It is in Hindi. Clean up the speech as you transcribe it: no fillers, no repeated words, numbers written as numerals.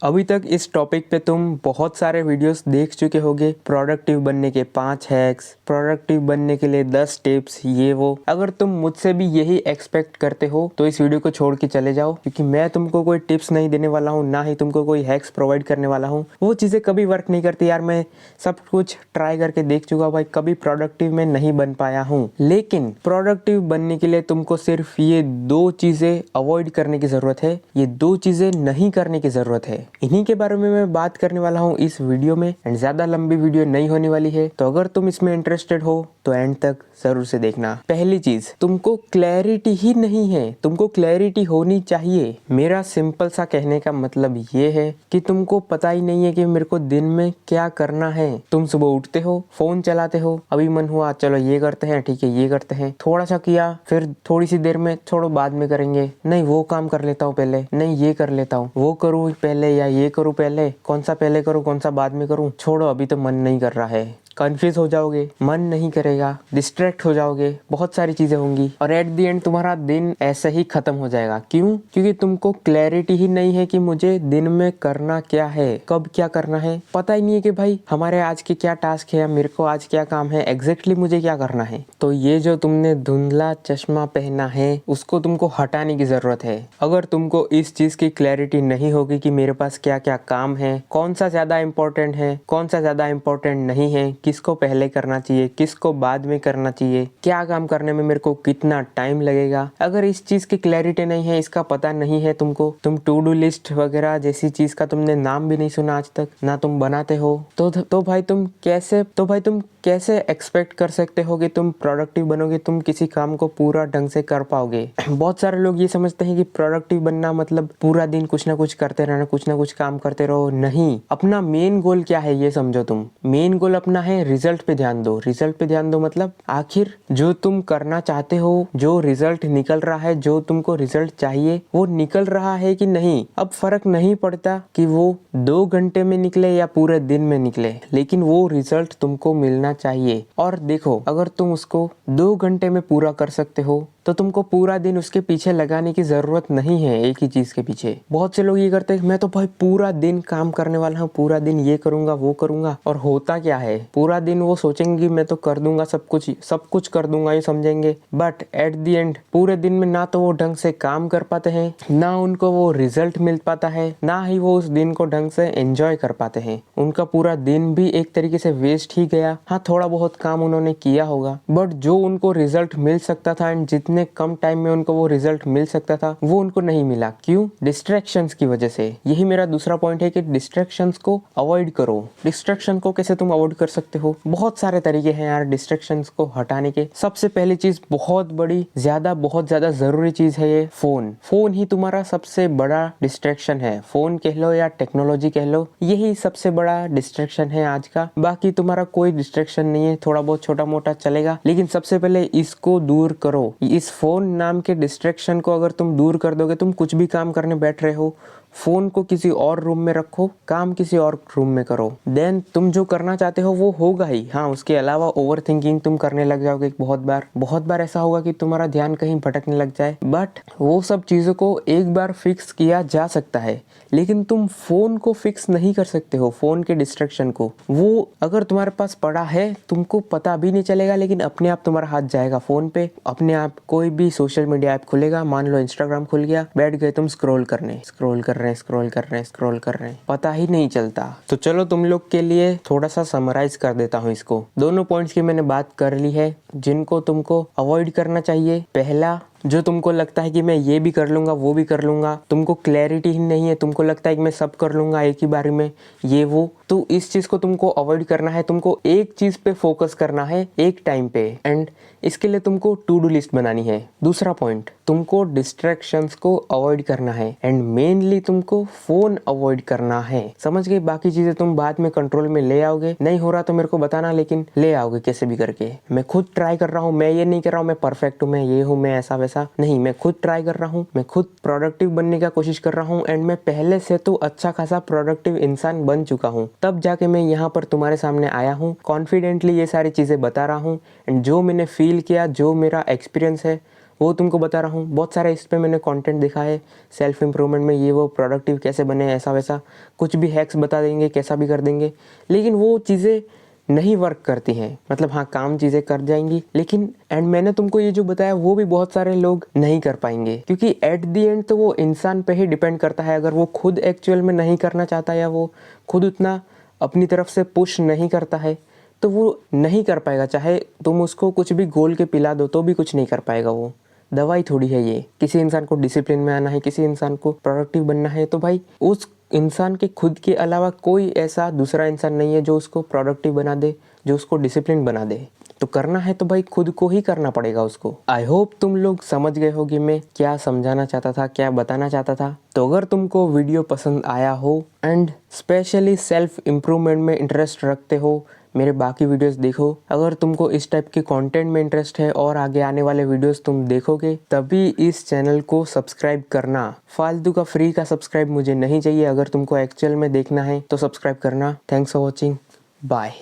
अभी तक इस टॉपिक पे तुम बहुत सारे वीडियोस देख चुके होगे। प्रोडक्टिव बनने के 5 हैक्स, प्रोडक्टिव बनने के लिए 10 टिप्स, ये वो। अगर तुम मुझसे भी यही एक्सपेक्ट करते हो तो इस वीडियो को छोड़ के चले जाओ, क्योंकि मैं तुमको कोई टिप्स नहीं देने वाला हूँ, ना ही तुमको कोई हैक्स प्रोवाइड करने वाला हूँ। वो चीज़ें कभी वर्क नहीं करती यार। मैं सब कुछ ट्राई करके देख चुका भाई, कभी प्रोडक्टिव में नहीं बन पाया हूँ। लेकिन प्रोडक्टिव बनने के लिए तुमको सिर्फ ये 2 चीज़ें अवॉइड करने की ज़रूरत है, ये 2 चीज़ें नहीं करने की ज़रूरत है। इन्हीं के बारे में मैं बात करने वाला हूँ इस वीडियो में। एंड ज्यादा लंबी वीडियो नहीं होने वाली है, तो अगर तुम इसमें इंटरेस्टेड हो तो एंड तक जरूर से देखना। पहली चीज, तुमको क्लैरिटी ही नहीं है। तुमको क्लैरिटी होनी चाहिए। मेरा सिंपल सा कहने का मतलब ये है कि तुमको पता ही नहीं है कि मेरे को दिन में क्या करना है। तुम सुबह उठते हो, फोन चलाते हो, अभी मन हुआ चलो ये करते हैं, ठीक है ये करते हैं, थोड़ा सा किया, फिर थोड़ी सी देर में छोड़ो बाद में करेंगे, नहीं वो काम कर लेता हूँ पहले, नहीं ये कर लेता हूँ, वो करूँ पहले या ये करूँ पहले, कौन सा पहले करूँ कौन सा बाद में करूँ, छोड़ो अभी तो मन नहीं कर रहा है। कंफ्यूज हो जाओगे, मन नहीं करेगा, डिस्ट्रैक्ट हो जाओगे, बहुत सारी चीजें होंगी और एट द एंड तुम्हारा दिन ऐसे ही खत्म हो जाएगा। क्यों? क्योंकि तुमको क्लैरिटी ही नहीं है कि मुझे दिन में करना क्या है, कब क्या करना है। पता ही नहीं है कि भाई हमारे आज के क्या टास्क है, मेरे को आज क्या काम है, एग्जैक्टली मुझे क्या करना है। तो ये जो तुमने धुंधला चश्मा पहना है उसको तुमको हटाने की जरूरत है। अगर तुमको इस चीज की क्लैरिटी नहीं होगी कि मेरे पास क्या क्या काम है, कौन सा ज्यादा इंपॉर्टेंट है, कौन सा ज्यादा इंपॉर्टेंट नहीं है, किसको पहले करना चाहिए, किसको बाद में करना चाहिए, क्या काम करने में मेरे को कितना टाइम लगेगा, अगर इस चीज की क्लैरिटी नहीं है, इसका पता नहीं है तुमको, तुम टू डू लिस्ट वगैरह जैसी चीज का तुमने नाम भी नहीं सुना आज तक, ना तुम बनाते हो, तो भाई तुम कैसे एक्सपेक्ट कर सकते हो कि तुम प्रोडक्टिव बनोगे, तुम किसी काम को पूरा ढंग से कर पाओगे। बहुत सारे लोग ये समझते हैं कि प्रोडक्टिव बनना मतलब पूरा दिन कुछ ना कुछ करते रहना, कुछ ना कुछ काम करते रहो। नहीं, अपना मेन गोल क्या है ये समझो। तुम मेन गोल अपना है रिजल्ट पे ध्यान दो। रिजल्ट पे ध्यान दो मतलब आखिर जो तुम करना चाहते हो, जो रिजल्ट निकल रहा है, जो तुमको रिजल्ट चाहिए वो निकल रहा है कि नहीं। अब फर्क नहीं पड़ता कि वो 2 घंटे में निकले या पूरे दिन में निकले, लेकिन वो रिजल्ट तुमको मिलना चाहिए। और देखो, अगर तुम उसको 2 घंटे में पूरा कर सकते हो तो तुमको पूरा दिन उसके पीछे लगाने की जरूरत नहीं है, एक ही चीज के पीछे। बहुत से लोग ये करते हैं, मैं तो भाई पूरा दिन काम करने वाला हूँ, पूरा दिन ये करूंगा वो करूंगा, और होता क्या है, पूरा दिन वो सोचेंगे मैं तो कर दूंगा सब कुछ कर दूंगा, ये समझेंगे। बट एट द एंड पूरे दिन में ना तो वो ढंग से काम कर पाते हैं, ना उनको वो रिजल्ट मिल पाता है, ना ही वो उस दिन को ढंग से एंजॉय कर पाते हैं। उनका पूरा दिन भी एक तरीके से वेस्ट ही गया। हाँ, थोड़ा बहुत काम उन्होंने किया होगा, बट जो उनको रिजल्ट मिल सकता था एंड जितने कम टाइम में उनको वो रिजल्ट मिल सकता था वो उनको नहीं मिला। क्यों? डिस्ट्रैक्शंस की वजह से। यही मेरा दूसरा पॉइंट है कि डिस्ट्रैक्शंस को अवॉइड करो। डिस्ट्रैक्शन को कैसे तुम अवॉइड कर सकते हो? बहुत सारे तरीके हैं यार डिस्ट्रैक्शंस को हटाने के। सबसे पहली चीज, बहुत ज्यादा जरूरी चीज है ये फोन ही तुम्हारा सबसे बड़ा डिस्ट्रैक्शन है। फोन कह लो या टेक्नोलॉजी कह लो, यही सबसे बड़ा डिस्ट्रैक्शन है आज का। बाकी तुम्हारा कोई डिस्ट्रैक्शन नहीं है, थोड़ा बहुत छोटा मोटा चलेगा, लेकिन सबसे पहले इसको दूर करो। इस फोन नाम के डिस्ट्रैक्शन को अगर तुम दूर कर दोगे, तुम कुछ भी काम करने बैठ रहे हो, फोन को किसी और रूम में रखो, काम किसी और रूम में करो, देन तुम जो करना चाहते हो वो होगा ही। हाँ, उसके अलावा ओवर थिंकिंग तुम करने लग जाओगे। बहुत बार ऐसा होगा कि तुम्हारा ध्यान कहीं भटकने लग जाए, बट वो सब चीजों को एक बार फिक्स किया जा सकता है, लेकिन तुम फोन को फिक्स नहीं कर सकते हो। फोन के डिस्ट्रैक्शन को, वो अगर तुम्हारे पास पड़ा है तुमको पता भी नहीं चलेगा, लेकिन अपने आप तुम्हारा हाथ जाएगा फोन पे, अपने आप कोई भी सोशल मीडिया ऐप खुलेगा, मान लो इंस्टाग्राम खुल गया, बैठ गए तुम स्क्रॉल कर रहे हैं, पता ही नहीं चलता। तो चलो तुम लोग के लिए थोड़ा सा समराइज कर देता हूँ इसको। दोनों पॉइंट्स की मैंने बात कर ली है जिनको तुमको अवॉइड करना चाहिए। पहला, जो तुमको लगता है कि मैं ये भी कर लूंगा वो भी कर लूंगा, तुमको क्लैरिटी ही नहीं है, तुमको लगता है कि मैं सब कर लूंगा एक ही बारी में, ये वो, तो इस चीज को तुमको अवॉइड करना है। तुमको एक चीज पे फोकस करना है एक टाइम पे, एंड इसके लिए तुमको टू डू लिस्ट बनानी है। दूसरा पॉइंट, तुमको डिस्ट्रैक्शंस को अवॉइड करना है, एंड मेनली तुमको फोन अवॉइड करना है। समझ गए? बाकी चीजें तुम बाद में कंट्रोल में ले आओगे। नहीं हो रहा तो मेरे को बताना, लेकिन ले आओगे कैसे भी करके। मैं खुद ट्राई कर रहा हूँ, मैं ये नहीं कर रहा हूँ मैं परफेक्ट हूँ, मैं ये हूँ, मैं ऐसा वैसा नहीं, मैं खुद ट्राई कर रहा हूँ, मैं खुद प्रोडक्टिव बनने का कोशिश कर रहा हूँ, एंड मैं पहले से तो अच्छा खासा प्रोडक्टिव इंसान बन चुका हूँ। तब जाके मैं यहाँ पर तुम्हारे सामने आया हूँ, कॉन्फिडेंटली ये सारी चीजें बता रहा हूँ, एंड जो मैंने फील किया, जो मेरा एक्सपीरियंस है वो तुमको बता रहा हूँ। बहुत सारे इस पे मैंने कंटेंट देखा है सेल्फ इम्प्रूवमेंट में, ये वो प्रोडक्टिव कैसे बने, ऐसा वैसा कुछ भी हैक्स बता देंगे, कैसा भी कर देंगे, लेकिन वो चीज़ें नहीं वर्क करती हैं। मतलब हाँ, काम चीज़ें कर जाएंगी, लेकिन एंड मैंने तुमको ये जो बताया वो भी बहुत सारे लोग नहीं कर पाएंगे, क्योंकि एट दी एंड तो वो इंसान पे ही डिपेंड करता है। अगर वो खुद एक्चुअल में नहीं करना चाहता या वो खुद उतना अपनी तरफ से पुश नहीं करता है तो वो नहीं कर पाएगा। चाहे तुम उसको कुछ भी घोल के पिला दो तो भी कुछ नहीं कर पाएगा। वो दवाई थोड़ी है ये। किसी इंसान को डिसिप्लिन में आना है, किसी इंसान को प्रोडक्टिव बनना है, तो भाई उस इंसान के खुद के अलावा कोई ऐसा दूसरा इंसान नहीं है जो उसको प्रोडक्टिव बना दे, जो उसको डिसिप्लिन बना दे। तो करना है तो भाई खुद को ही करना पड़ेगा उसको। आई होप तुम लोग समझ गए हो कि मैं क्या समझाना चाहता था, क्या बताना चाहता था। तो अगर तुमको वीडियो पसंद आया हो एंड स्पेशली सेल्फ इम्प्रूवमेंट में इंटरेस्ट रखते हो, मेरे बाकी वीडियोस देखो। अगर तुमको इस टाइप के कंटेंट में इंटरेस्ट है और आगे आने वाले वीडियोस तुम देखोगे, तभी इस चैनल को सब्सक्राइब करना। फालतू का फ्री का सब्सक्राइब मुझे नहीं चाहिए। अगर तुमको एक्चुअल में देखना है तो सब्सक्राइब करना। Thanks for watching, bye.